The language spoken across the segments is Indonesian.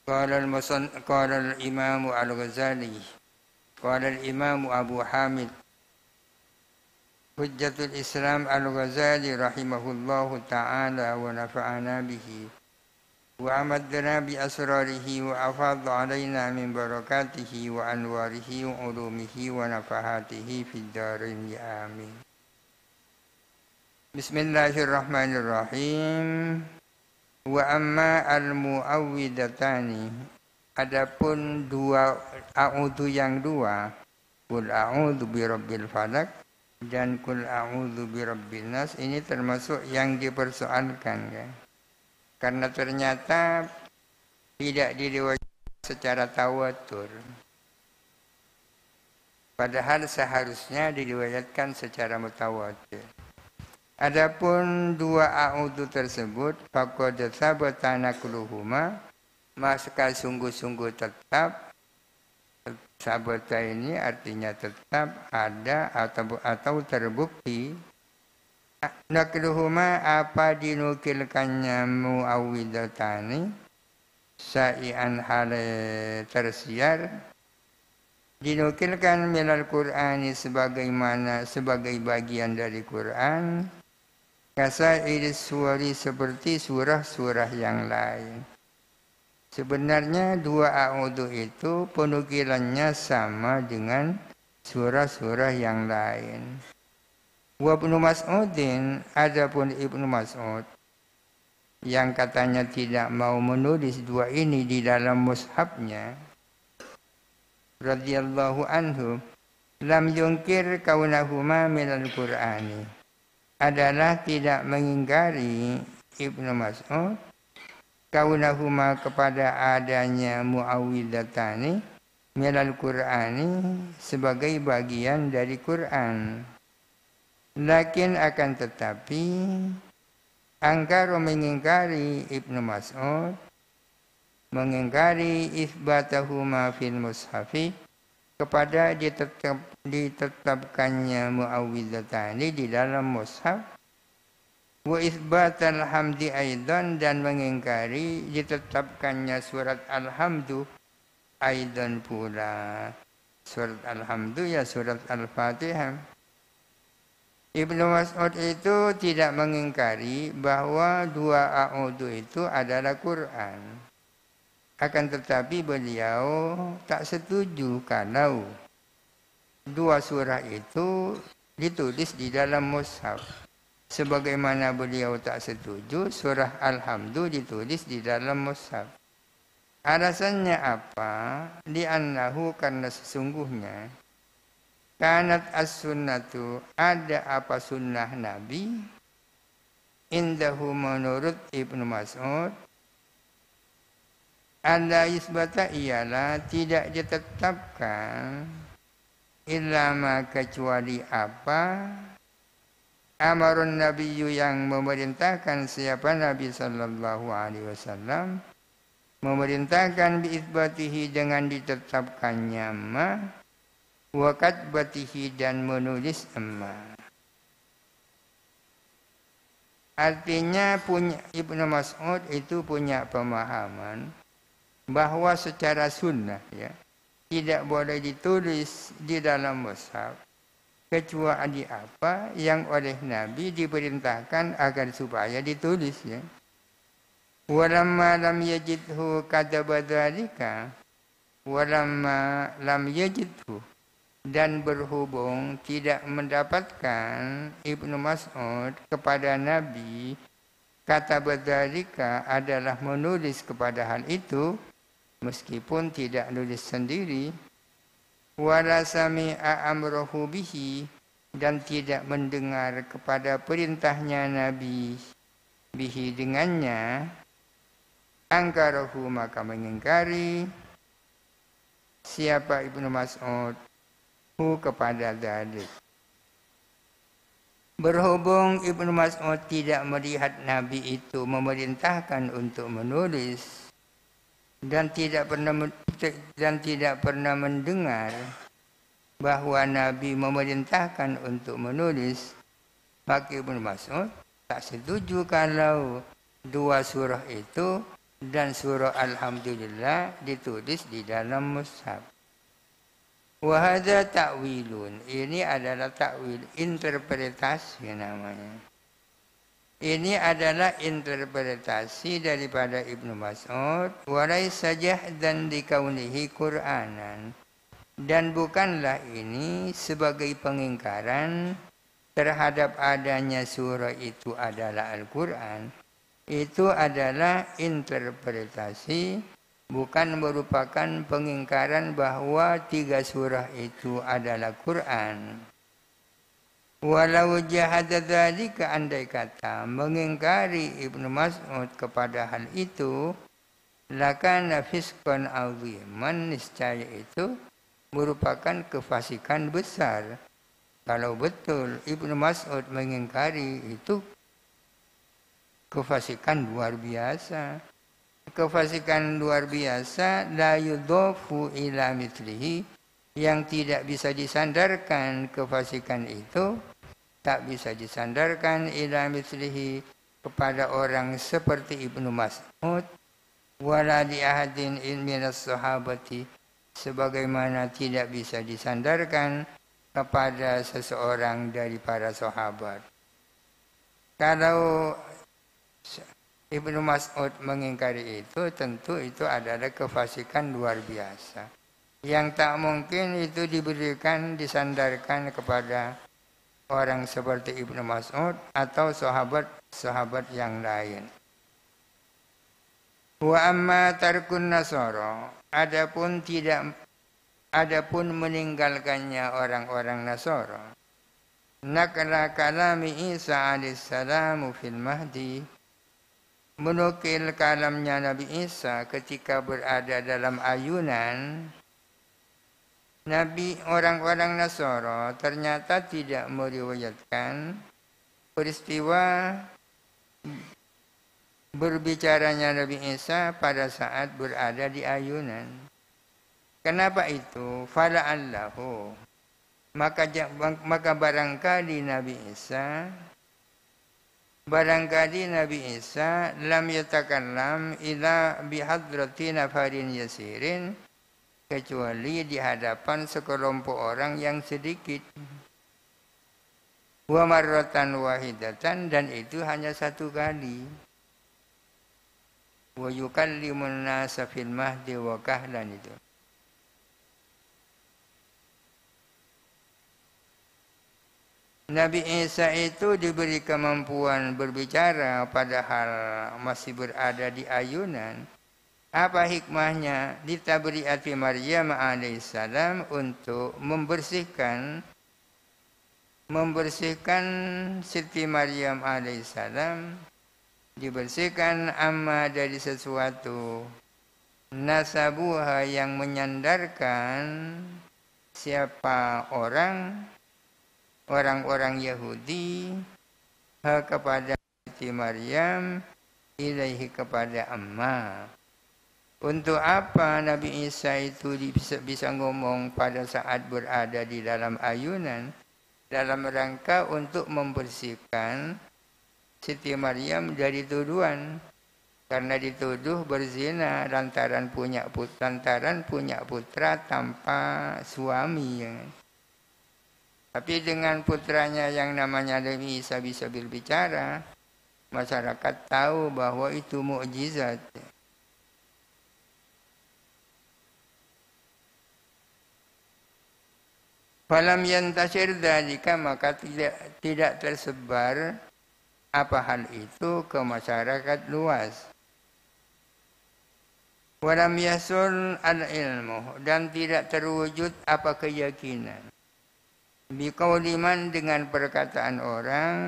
قال الإمام الغزالي قال الإمام أبو حامد حجة الإسلام الغزالي رحمه الله تعالى ونفعنا به وأمدنا بأسراره وأفاض علينا من بركاته وأنواره وعلومه ونفحاته في الدارين آمين. Bismillahirrahmanirrahim. Wa amma al-mu'awwidatani, adapun dua a'udzu yang dua, qul a'udzu birabbil falaq dan qul a'udzu birabbin nas, ini termasuk yang dipersoalkan ya. Karena ternyata tidak diriwayatkan secara tawatur. Padahal seharusnya diriwayatkan secara mutawatir. Adapun dua a'udzu tersebut faqad sabata naqluhuma, maka sungguh-sungguh tetap. Sabata ini artinya tetap, ada atau terbukti. Naqluhuma apa dinukilkannya muawwidatani sa'ian hale tersiar, dinukilkan minal Qur'ani sebagai bagian dari Quran, kasairi suwari seperti surah-surah yang lain. Sebenarnya dua a'udzu itu penukilannya sama dengan surah-surah yang lain. Wa Ibnu Mas'udin, adapun Ibnu Mas'ud yang katanya tidak mau menulis dua ini di dalam mushafnya, radhiyallahu anhu, lam yungkir kaunahuma minal Qur'ani, adalah tidak mengingkari Ibnu Mas'ud kaunahuma kepada adanya muawwidatani minal Qur'ani sebagai bagian dari Quran. Lakin akan tetapi angkara mengingkari Ibnu Mas'ud, mengingkari isbatahuma fil mushafi, kepada ditetapkannya muawwidatani di dalam mushaf, wa isbatal hamdi aidan, dan mengingkari ditetapkannya surat Alhamdu aidan pula. Surat Alhamdu ya surat Al-Fatihah. Ibnu Mas'ud itu tidak mengingkari bahwa dua a'udzu itu adalah Quran. Akan tetapi beliau tak setuju kalau dua surah itu ditulis di dalam mushaf. Sebagaimana beliau tak setuju surah Alhamdu ditulis di dalam mushaf. Alasannya apa? Li'annahu, karena sesungguhnya kanat as-sunnatu, ada apa sunnah Nabi, indahu menurut Ibnu Mas'ud, alla yusbata, ialah tidak ditetapkan, illama kecuali apa, amarun nabiyyu yang memerintahkan siapa Nabi sallallahu alaihi wasallam, memerintahkan biisbatihi dengan ditetapkannya ma, wa katbatihi dan menulis ma. Artinya Ibnu Mas'ud itu punya pemahaman bahwa secara sunnah ya tidak boleh ditulis di dalam mushaf kecuali apa yang oleh Nabi diperintahkan agar supaya ditulis ya. Walamma lam yajidhu kataba dzalika, walamma lam yajidhu, dan berhubung tidak mendapatkan Ibnu Mas'ud kepada Nabi kataba dzalika adalah menulis kepada hal itu, meskipun tidak nulis sendiri, wala sami'a amrahu bihi, dan tidak mendengar kepada perintahnya Nabi bihi dengannya, angkarahu, maka mengingkari siapa Ibnu Mas'ud hu kepada dzalik. Berhubung Ibnu Mas'ud tidak melihat Nabi itu memerintahkan untuk menulis, dan tidak pernah mendengar bahwa Nabi memerintahkan untuk menulis, maka Ibnu Mas'ud tak setuju kalau dua surah itu dan surah Alhamdulillah ditulis di dalam mushaf. Wa hadza ta'wilun. Ini adalah takwil, interpretasi namanya. Ini adalah interpretasi daripada Ibnu Mas'ud. Wa laisa jahdan dikaunihi Qur'anan. Dan bukanlah ini sebagai pengingkaran terhadap adanya surah itu adalah Al-Quran. Itu adalah interpretasi, bukan merupakan pengingkaran bahwa 3 surah itu adalah Quran. Walau jahada dzalika, andai kata mengingkari Ibnu Mas'ud kepada hal itu, lakana fisqan aziman, niscaya itu merupakan kefasikan besar. Kalau betul Ibnu Mas'ud mengingkari, itu kefasikan luar biasa. Kefasikan luar biasa, la yudhafu ila mithlihi, yang tidak bisa disandarkan kefasikan itu, tak bisa disandarkan ila mithlihi, kepada orang seperti Ibnu Mas'ud, wala li ahadin minas sahabati, sebagaimana tidak bisa disandarkan kepada seseorang dari para sahabat. Kalau Ibnu Mas'ud mengingkari itu, tentu itu adalah kefasikan luar biasa, yang tak mungkin itu diberikan, disandarkan kepada orang seperti Ibnu Mas'ud atau sahabat-sahabat yang lain. Wa amma tarkun nasara, adapun meninggalkannya orang-orang Nasara, nakala kalami Isa alaihissalam fil mahdi, menukil kalamnya Nabi Isa ketika berada dalam ayunan. Orang-orang Nasara ternyata tidak meriwayatkan peristiwa berbicaranya Nabi Isa pada saat berada di ayunan. Kenapa itu? Fala'allahu, maka barangkali Nabi Isa lam yatakallam ila bihadrati nafarin yasirin, kecuali di hadapan sekelompok orang yang sedikit. Wa marratan wahidatan, dan itu hanya 1 kali. Wa yukallimun nasa fil mahdi wa kahlan, itu. Nabi Isa itu diberi kemampuan berbicara padahal masih berada di ayunan. Apa hikmahnya? Ditabri'ati Maryam alaihissalam, untuk membersihkan Siti Maryam alaihissalam, dibersihkan amma dari sesuatu nasabuha, yang menyandarkan siapa orang-orang Yahudi kepada Siti Maryam, ilaihi, kepada amma. Untuk apa Nabi Isa itu bisa ngomong pada saat berada di dalam ayunan? Dalam rangka untuk membersihkan Siti Maryam dari tuduhan, karena dituduh berzina lantaran punya putra tanpa suami. Tapi dengan putranya yang namanya Nabi Isa bisa berbicara, masyarakat tahu bahwa itu mukjizat. Falam yantashir dzalika, maka tidak tersebar apa hal itu ke masyarakat luas. Walam yasul al-ilmu, dan tidak terwujud apa keyakinan. Biqauliman, dengan perkataan orang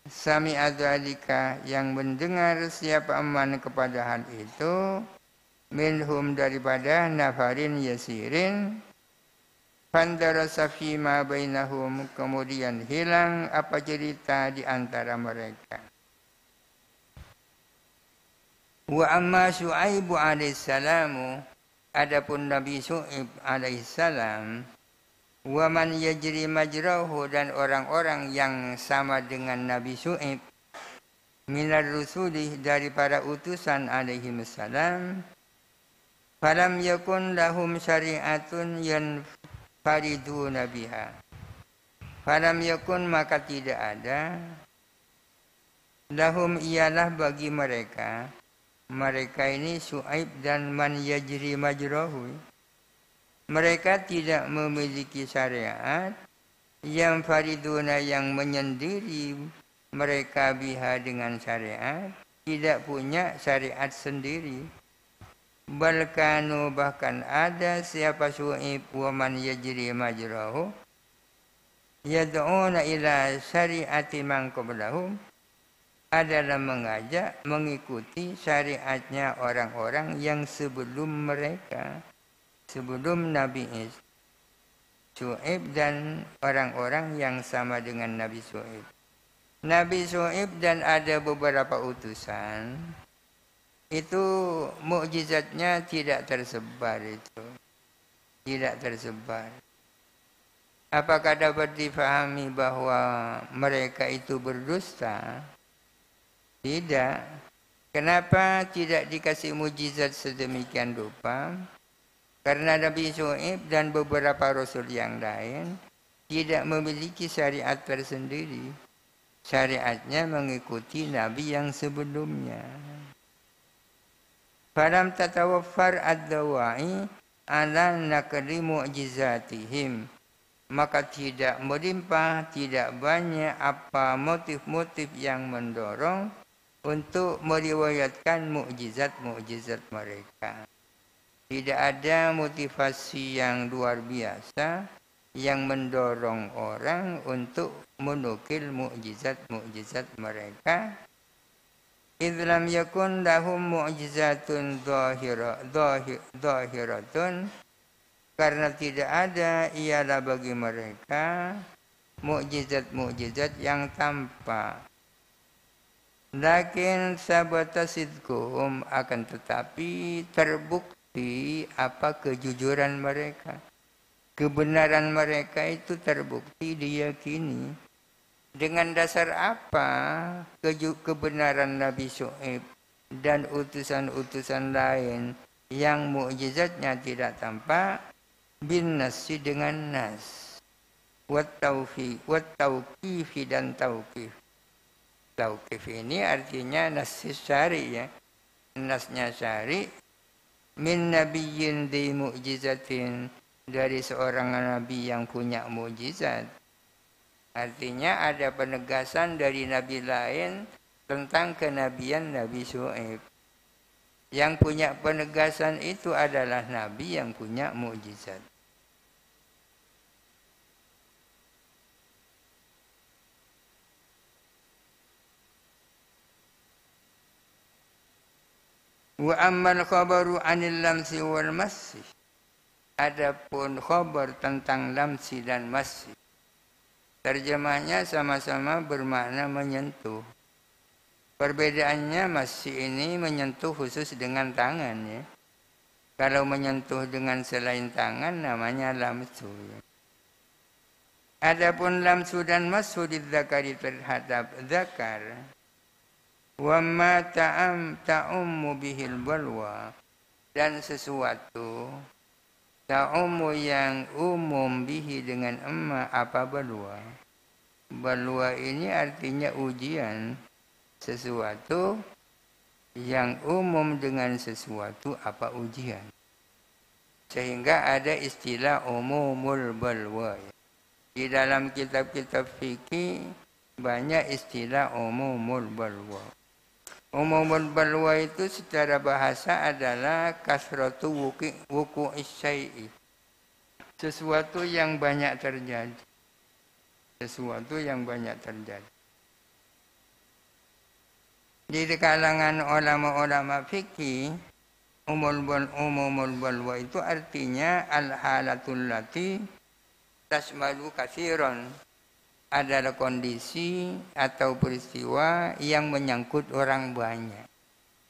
sami'a dzalika, yang mendengar siapa aman kepada hal itu, minhum, daripada nafarin yasirin, fandarasa fima bainahum, kemudian hilang apa cerita di antara mereka. Wa amma Syu'aibu alaihissalamu, adapun Nabi Syu'aib alaihissalam, wa man yajri majrahu, dan orang-orang yang sama dengan Nabi Syu'aib, minar rusuli dari para utusan alaihi wassalam, falam yakun lahum syari'atun yanfariduna biha. Falam yakun maka tidak ada lahum ialah bagi mereka ini Syuaib dan man yajri majrahu. Mereka tidak memiliki syariat yang fariduna yang menyendiri mereka biha dengan syariat, tidak punya syariat sendiri. Balkanu bahkan ada siapa Syuaib wa man yajri majrahu yad'una ila syariati man qablahum, adalah mengajak mengikuti syariatnya orang-orang yang sebelum mereka, sebelum Nabi Syuaib dan orang-orang yang sama dengan Nabi Syuaib. Nabi Syuaib dan ada beberapa utusan, itu mukjizatnya tidak tersebar itu. Tidak tersebar. Apakah dapat difahami bahwa mereka itu berdusta? Tidak. Kenapa tidak dikasih mujizat sedemikian rupa? Karena Nabi Syuaib dan beberapa rasul yang lain tidak memiliki syariat tersendiri. Syariatnya mengikuti Nabi yang sebelumnya. Falam tatawaffar ad-dawa'i ala naqli mu'jizatihim. Maka tidak melimpah, tidak banyak apa motif-motif yang mendorong untuk meriwayatkan mukjizat-mukjizat mereka. Tidak ada motivasi yang luar biasa yang mendorong orang untuk menukil mukjizat-mukjizat mereka. Idlam yakun lahum mu'jizatun zahiratun, karena tidak ada ialah bagi mereka mukjizat-mukjizat yang tampak. Lakin sabata sidquhum, akan tetapi terbukti apa kejujuran mereka. Kebenaran mereka itu terbukti diyakini. Dengan dasar apa kebenaran Nabi Syuaib dan utusan-utusan lain yang mukjizatnya tidak tampak? Bin nasi dengan nas. Wat tauqifi dan tauqif. Tauqif ini artinya nas syari ya. Nasnya syari. Min nabiyyin di mu'jizatin, dari seorang nabi yang punya mukjizat. Artinya ada penegasan dari nabi lain tentang kenabian Nabi Syuaib. Yang punya penegasan itu adalah nabi yang punya mukjizat. Wa ammal khabaru anil lamsi wal massi. Adapun khabar tentang lamsi dan massi, terjemahnya sama-sama bermakna menyentuh. Perbedaannya massi ini menyentuh khusus dengan tangan ya. Kalau menyentuh dengan selain tangan namanya lamsu ya. Adapun lamsu dan massu didzakari terhadap zakar. Wa ma ta'ummu bihil balwa, dan sesuatu ta'ummu yang umum bihi dengan emma apa balwa. Balwa ini artinya ujian, sesuatu yang umum dengan sesuatu apa ujian. Sehingga ada istilah umumul balwa. Di dalam kitab-kitab fikih banyak istilah umumul balwa. Umumul balwa itu secara bahasa adalah kasratu wuku'is syai'i. Sesuatu yang banyak terjadi. Sesuatu yang banyak terjadi. Di kalangan ulama-ulama fikih, umumul balwa itu artinya al-halatul lati tasmalu katsiran. Adalah kondisi atau peristiwa yang menyangkut orang banyak.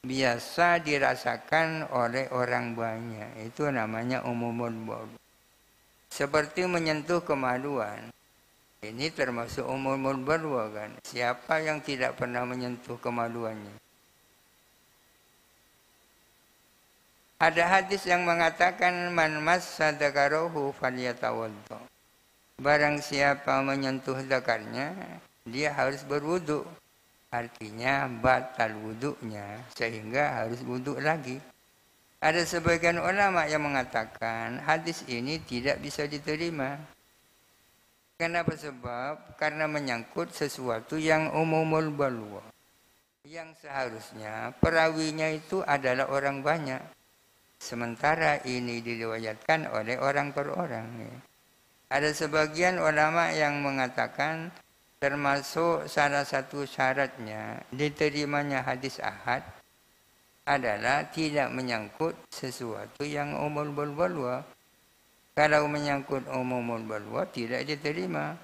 Biasa dirasakan oleh orang banyak. Itu namanya umumul balwa. Seperti menyentuh kemaluan. Ini termasuk umumul balwa kan. Siapa yang tidak pernah menyentuh kemaluannya? Ada hadis yang mengatakan man massa dzakarahu falyatawaddo. Barang siapa menyentuh zakarnya, dia harus berwudu. Artinya batal wudunya sehingga harus wudu lagi. Ada sebagian ulama yang mengatakan hadis ini tidak bisa diterima. Kenapa? Sebab karena menyangkut sesuatu yang umumul balwa. Yang seharusnya perawinya itu adalah orang banyak. Sementara ini diriwayatkan oleh orang per orang. Ada sebagian ulama yang mengatakan termasuk salah satu syaratnya diterimanya hadis ahad adalah tidak menyangkut sesuatu yang umumul balwa. Kalau menyangkut umumul balwa tidak diterima.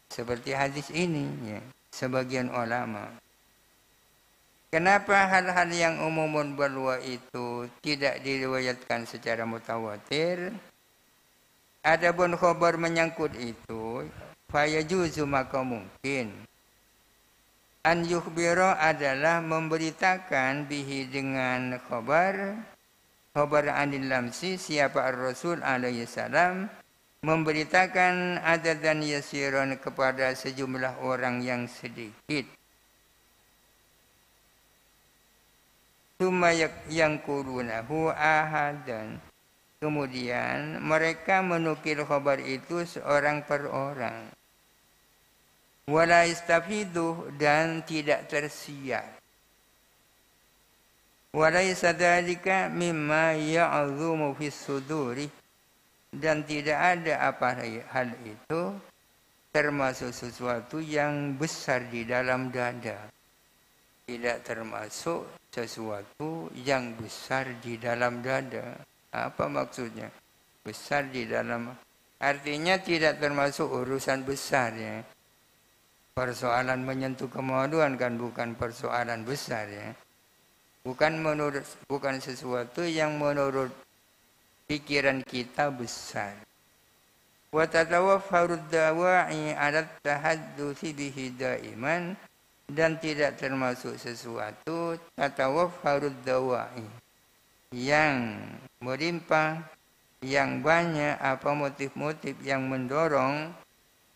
Seperti hadis ini, ya, sebagian ulama. Kenapa hal-hal yang umumul balwa itu tidak diriwayatkan secara mutawatir? Adapun khabar menyangkut itu, fayajuzu maka mungkin. An yukhbira adalah memberitakan bihi dengan khabar anil lamsi, siapa ar-Rasul alaihi salam memberitakan adadan yasiron kepada sejumlah orang yang sedikit. Summa yang kurunahu ahadan. Kemudian mereka menukil khabar itu seorang per orang. Wala istafiduh dan tidak tersiar. Walaysa dzalika mimma ya'zumu fis suduri dan tidak ada apa hal itu termasuk sesuatu yang besar di dalam dada. Tidak termasuk sesuatu yang besar di dalam dada. Apa maksudnya? Besar di dalam, artinya tidak termasuk urusan besar ya. Persoalan menyentuh kemaluan kan bukan persoalan besar ya. Bukan sesuatu yang menurut pikiran kita besar. Wa tatawaffarud dawa'i 'ala tahaddusi bihi daiman dan tidak termasuk sesuatu tatawaffarud dawa'i yang melimpah, yang banyak apa motif-motif yang mendorong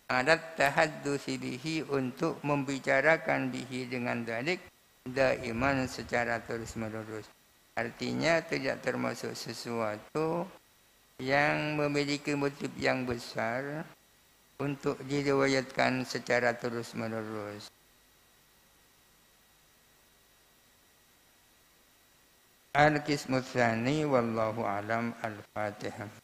adat tahaddusi bihi untuk membicarakan bihi dengan dalik daiman secara terus-menerus. Artinya tidak termasuk sesuatu yang memiliki motif yang besar untuk diriwayatkan secara terus-menerus. Al-Qismu Tsani wallahu alam. Al-Fatihah.